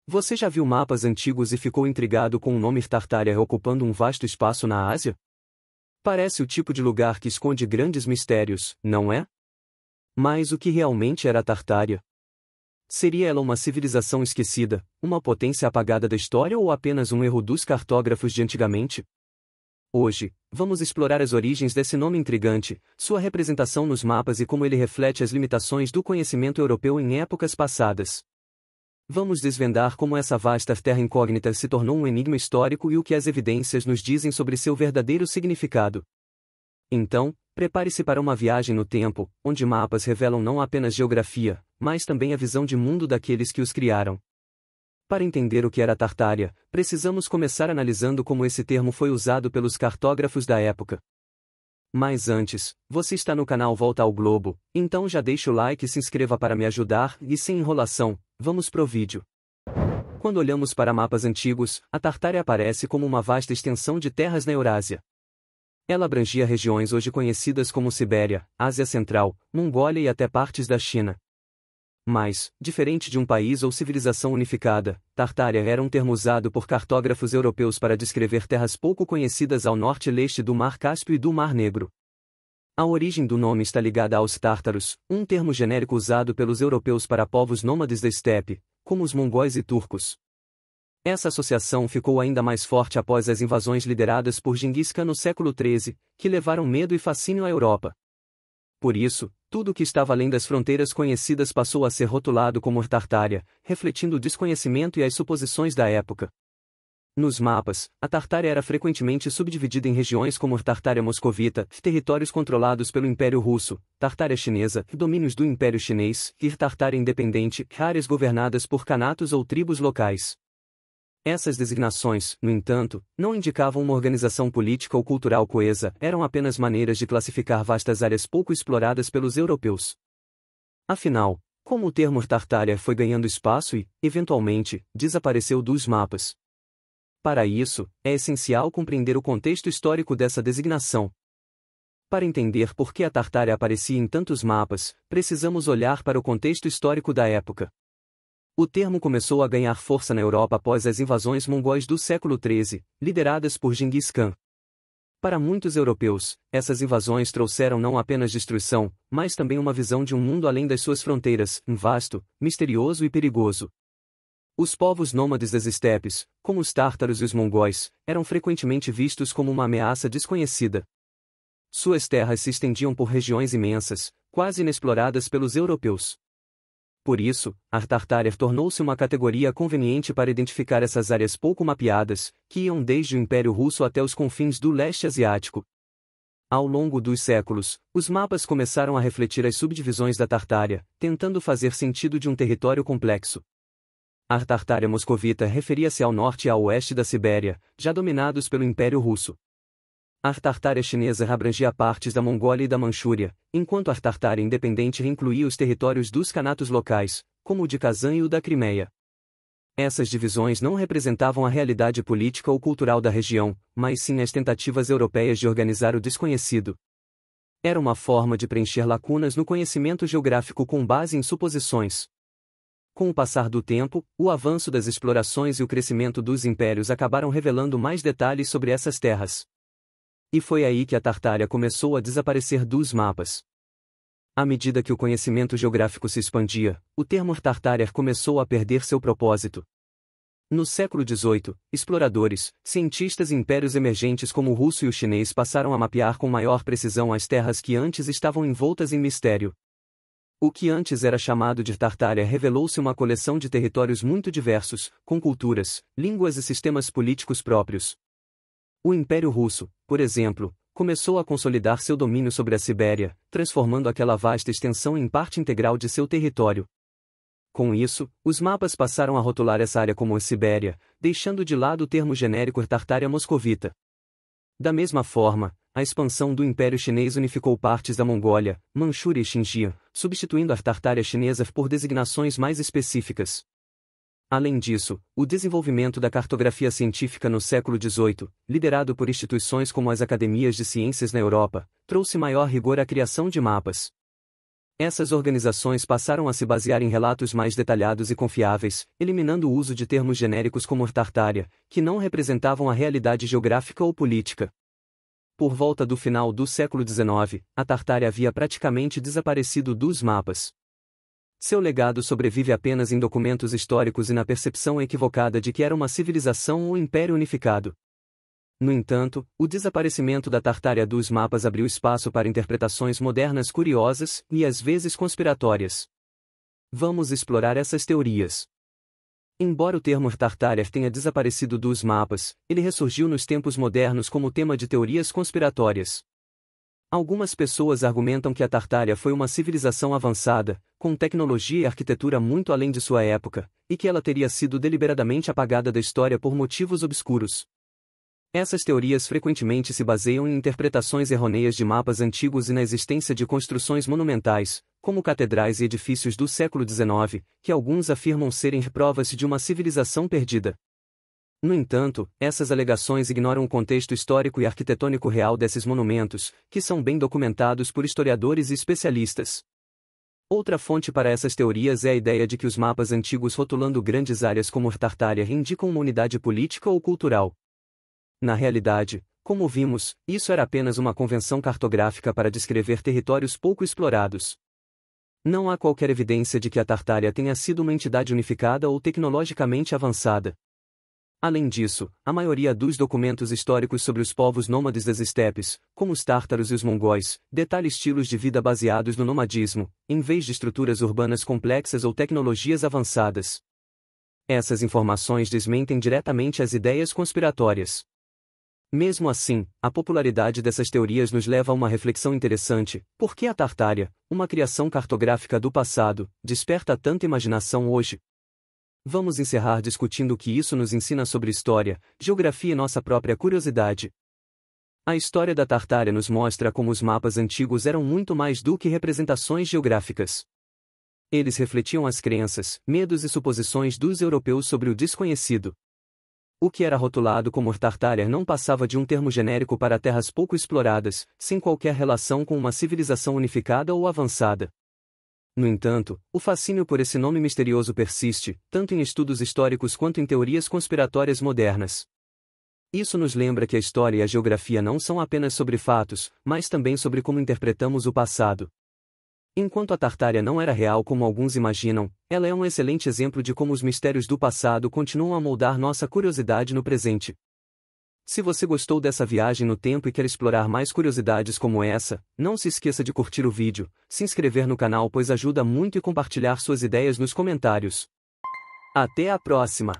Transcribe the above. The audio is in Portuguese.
Você já viu mapas antigos e ficou intrigado com o nome Tartária ocupando um vasto espaço na Ásia? Parece o tipo de lugar que esconde grandes mistérios, não é? Mas o que realmente era a Tartária? Seria ela uma civilização esquecida, uma potência apagada da história ou apenas um erro dos cartógrafos de antigamente? Hoje, vamos explorar as origens desse nome intrigante, sua representação nos mapas e como ele reflete as limitações do conhecimento europeu em épocas passadas. Vamos desvendar como essa vasta terra incógnita se tornou um enigma histórico e o que as evidências nos dizem sobre seu verdadeiro significado. Então, prepare-se para uma viagem no tempo, onde mapas revelam não apenas geografia, mas também a visão de mundo daqueles que os criaram. Para entender o que era a Tartária, precisamos começar analisando como esse termo foi usado pelos cartógrafos da época. Mas antes, você está no canal Volta ao Globo, então já deixa o like e se inscreva para me ajudar, e sem enrolação, vamos pro vídeo. Quando olhamos para mapas antigos, a Tartária aparece como uma vasta extensão de terras na Eurásia. Ela abrangia regiões hoje conhecidas como Sibéria, Ásia Central, Mongólia e até partes da China. Mas, diferente de um país ou civilização unificada, Tartária era um termo usado por cartógrafos europeus para descrever terras pouco conhecidas ao norte e leste do Mar Cáspio e do Mar Negro. A origem do nome está ligada aos tártaros, um termo genérico usado pelos europeus para povos nômades da estepe, como os mongóis e turcos. Essa associação ficou ainda mais forte após as invasões lideradas por Gengis Khan no século XIII, que levaram medo e fascínio à Europa. Por isso, tudo o que estava além das fronteiras conhecidas passou a ser rotulado como Tartária, refletindo o desconhecimento e as suposições da época. Nos mapas, a Tartária era frequentemente subdividida em regiões como Tartária Moscovita, territórios controlados pelo Império Russo, Tartária Chinesa, domínios do Império Chinês, e Tartária Independente, áreas governadas por khanatos ou tribos locais. Essas designações, no entanto, não indicavam uma organização política ou cultural coesa, eram apenas maneiras de classificar vastas áreas pouco exploradas pelos europeus. Afinal, como o termo Tartária foi ganhando espaço e, eventualmente, desapareceu dos mapas? Para isso, é essencial compreender o contexto histórico dessa designação. Para entender por que a Tartária aparecia em tantos mapas, precisamos olhar para o contexto histórico da época. O termo começou a ganhar força na Europa após as invasões mongóis do século XIII, lideradas por Gengis Khan. Para muitos europeus, essas invasões trouxeram não apenas destruição, mas também uma visão de um mundo além das suas fronteiras, vasto, misterioso e perigoso. Os povos nômades das estepes, como os tártaros e os mongóis, eram frequentemente vistos como uma ameaça desconhecida. Suas terras se estendiam por regiões imensas, quase inexploradas pelos europeus. Por isso, a Tartária tornou-se uma categoria conveniente para identificar essas áreas pouco mapeadas, que iam desde o Império Russo até os confins do leste asiático. Ao longo dos séculos, os mapas começaram a refletir as subdivisões da Tartária, tentando fazer sentido de um território complexo. A Tartária Moscovita referia-se ao norte e ao oeste da Sibéria, já dominados pelo Império Russo. A Tartária Chinesa abrangia partes da Mongólia e da Manchúria, enquanto a Tartária Independente incluía os territórios dos khanatos locais, como o de Kazan e o da Crimeia. Essas divisões não representavam a realidade política ou cultural da região, mas sim as tentativas europeias de organizar o desconhecido. Era uma forma de preencher lacunas no conhecimento geográfico com base em suposições. Com o passar do tempo, o avanço das explorações e o crescimento dos impérios acabaram revelando mais detalhes sobre essas terras. E foi aí que a Tartária começou a desaparecer dos mapas. À medida que o conhecimento geográfico se expandia, o termo Tartária começou a perder seu propósito. No século XVIII, exploradores, cientistas e impérios emergentes como o russo e o chinês passaram a mapear com maior precisão as terras que antes estavam envoltas em mistério. O que antes era chamado de Tartária revelou-se uma coleção de territórios muito diversos, com culturas, línguas e sistemas políticos próprios. O Império Russo, por exemplo, começou a consolidar seu domínio sobre a Sibéria, transformando aquela vasta extensão em parte integral de seu território. Com isso, os mapas passaram a rotular essa área como a Sibéria, deixando de lado o termo genérico Tartária Moscovita. Da mesma forma, a expansão do Império Chinês unificou partes da Mongólia, Manchúria e Xinjiang, substituindo a Tartária Chinesa por designações mais específicas. Além disso, o desenvolvimento da cartografia científica no século XVIII, liderado por instituições como as academias de ciências na Europa, trouxe maior rigor à criação de mapas. Essas organizações passaram a se basear em relatos mais detalhados e confiáveis, eliminando o uso de termos genéricos como Tartária, que não representavam a realidade geográfica ou política. Por volta do final do século XIX, a Tartária havia praticamente desaparecido dos mapas. Seu legado sobrevive apenas em documentos históricos e na percepção equivocada de que era uma civilização ou império unificado. No entanto, o desaparecimento da Tartária dos mapas abriu espaço para interpretações modernas curiosas e às vezes conspiratórias. Vamos explorar essas teorias. Embora o termo Tartária tenha desaparecido dos mapas, ele ressurgiu nos tempos modernos como tema de teorias conspiratórias. Algumas pessoas argumentam que a Tartária foi uma civilização avançada, com tecnologia e arquitetura muito além de sua época, e que ela teria sido deliberadamente apagada da história por motivos obscuros. Essas teorias frequentemente se baseiam em interpretações errôneas de mapas antigos e na existência de construções monumentais, como catedrais e edifícios do século XIX, que alguns afirmam serem provas de uma civilização perdida. No entanto, essas alegações ignoram o contexto histórico e arquitetônico real desses monumentos, que são bem documentados por historiadores e especialistas. Outra fonte para essas teorias é a ideia de que os mapas antigos rotulando grandes áreas como Tartária indicam uma unidade política ou cultural. Na realidade, como vimos, isso era apenas uma convenção cartográfica para descrever territórios pouco explorados. Não há qualquer evidência de que a Tartária tenha sido uma entidade unificada ou tecnologicamente avançada. Além disso, a maioria dos documentos históricos sobre os povos nômades das estepes, como os tártaros e os mongóis, detalha estilos de vida baseados no nomadismo, em vez de estruturas urbanas complexas ou tecnologias avançadas. Essas informações desmentem diretamente as ideias conspiratórias. Mesmo assim, a popularidade dessas teorias nos leva a uma reflexão interessante: por que a Tartária, uma criação cartográfica do passado, desperta tanta imaginação hoje? Vamos encerrar discutindo o que isso nos ensina sobre história, geografia e nossa própria curiosidade. A história da Tartária nos mostra como os mapas antigos eram muito mais do que representações geográficas. Eles refletiam as crenças, medos e suposições dos europeus sobre o desconhecido. O que era rotulado como Tartária não passava de um termo genérico para terras pouco exploradas, sem qualquer relação com uma civilização unificada ou avançada. No entanto, o fascínio por esse nome misterioso persiste, tanto em estudos históricos quanto em teorias conspiratórias modernas. Isso nos lembra que a história e a geografia não são apenas sobre fatos, mas também sobre como interpretamos o passado. Enquanto a Tartária não era real como alguns imaginam, ela é um excelente exemplo de como os mistérios do passado continuam a moldar nossa curiosidade no presente. Se você gostou dessa viagem no tempo e quer explorar mais curiosidades como essa, não se esqueça de curtir o vídeo, se inscrever no canal pois ajuda muito e compartilhar suas ideias nos comentários. Até a próxima!